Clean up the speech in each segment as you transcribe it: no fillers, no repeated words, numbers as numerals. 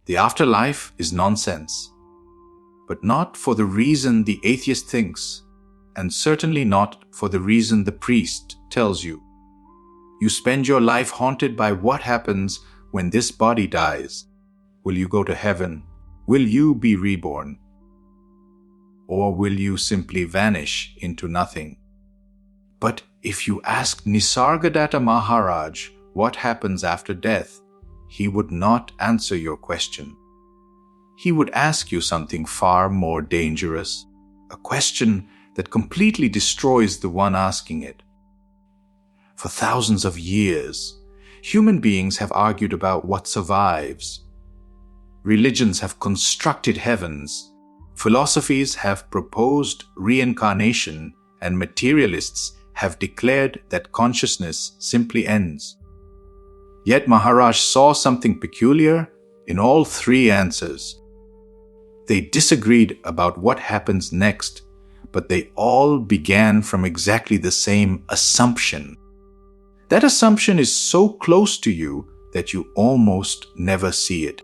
The afterlife is nonsense, but not for the reason the atheist thinks, and certainly not for the reason the priest tells you. You spend your life haunted by what happens when this body dies. Will you go to heaven? Will you be reborn? Or will you simply vanish into nothing? But if you ask Nisargadatta Maharaj what happens after death, he would not answer your question. He would ask you something far more dangerous, a question that completely destroys the one asking it. For thousands of years, human beings have argued about what survives. Religions have constructed heavens, philosophies have proposed reincarnation, and materialists have declared that consciousness simply ends. Yet Maharaj saw something peculiar in all three answers. They disagreed about what happens next, but they all began from exactly the same assumption. That assumption is so close to you that you almost never see it.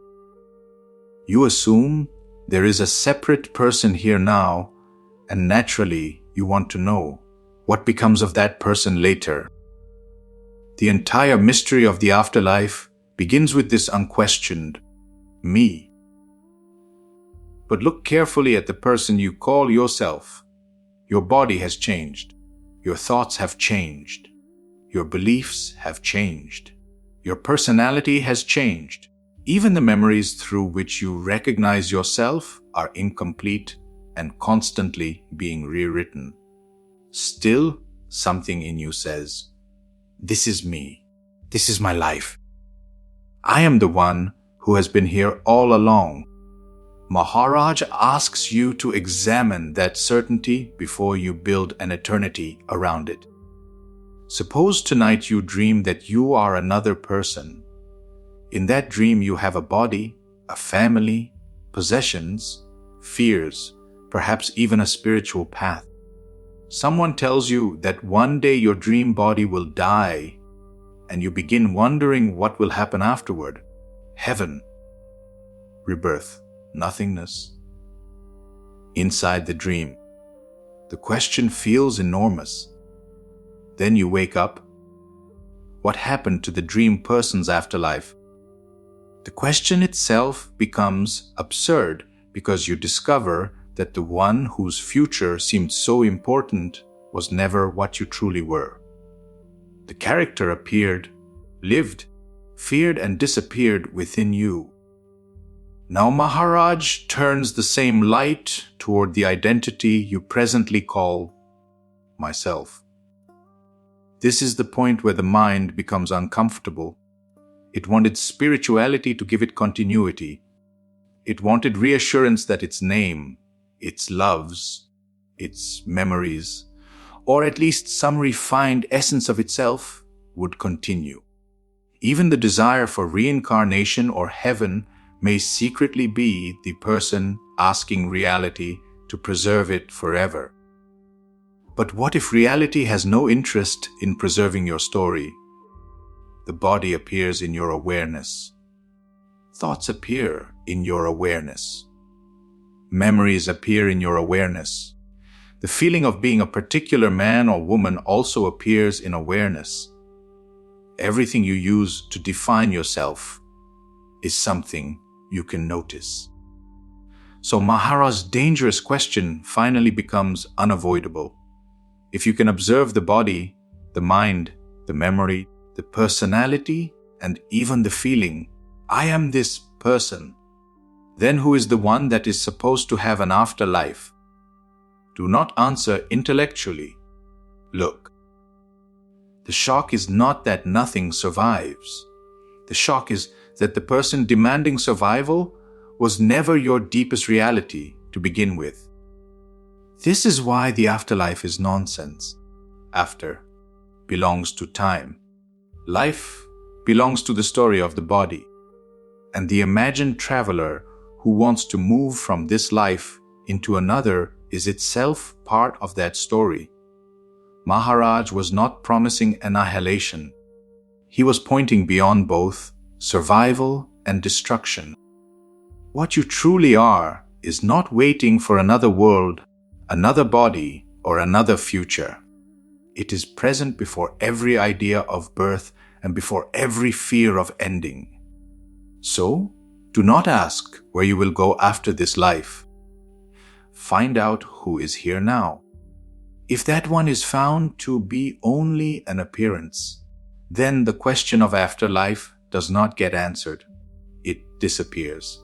You assume there is a separate person here now, and naturally you want to know what becomes of that person later. The entire mystery of the afterlife begins with this unquestioned me. But look carefully at the person you call yourself. Your body has changed. Your thoughts have changed. Your beliefs have changed. Your personality has changed. Even the memories through which you recognize yourself are incomplete and constantly being rewritten. Still, something in you says, "This is me. This is my life. I am the one who has been here all along." Maharaj asks you to examine that certainty before you build an eternity around it. Suppose tonight you dream that you are another person. In that dream you have a body, a family, possessions, fears, perhaps even a spiritual path. Someone tells you that one day your dream body will die, and you begin wondering what will happen afterward. Heaven, rebirth, nothingness. Inside the dream, the question feels enormous. Then you wake up. What happened to the dream person's afterlife? The question itself becomes absurd because you discover that the one whose future seemed so important was never what you truly were. The character appeared, lived, feared, and disappeared within you. Now Maharaj turns the same light toward the identity you presently call myself. This is the point where the mind becomes uncomfortable. It wanted spirituality to give it continuity. It wanted reassurance that its name, its loves, its memories, or at least some refined essence of itself would continue. Even the desire for reincarnation or heaven may secretly be the person asking reality to preserve it forever. But what if reality has no interest in preserving your story? The body appears in your awareness. Thoughts appear in your awareness. Memories appear in your awareness. The feeling of being a particular man or woman also appears in awareness. Everything you use to define yourself is something you can notice. So Maharaj's dangerous question finally becomes unavoidable. If you can observe the body, the mind, the memory, the personality, and even the feeling, I am this person, then who is the one that is supposed to have an afterlife? Do not answer intellectually. Look, the shock is not that nothing survives. The shock is that the person demanding survival was never your deepest reality to begin with. This is why the afterlife is nonsense. After belongs to time. Life belongs to the story of the body. And the imagined traveler who wants to move from this life into another is itself part of that story. Maharaj was not promising annihilation. He was pointing beyond both survival and destruction. What you truly are is not waiting for another world, another body, or another future. It is present before every idea of birth and before every fear of ending. So, do not ask where you will go after this life. Find out who is here now. If that one is found to be only an appearance, then the question of afterlife does not get answered. It disappears.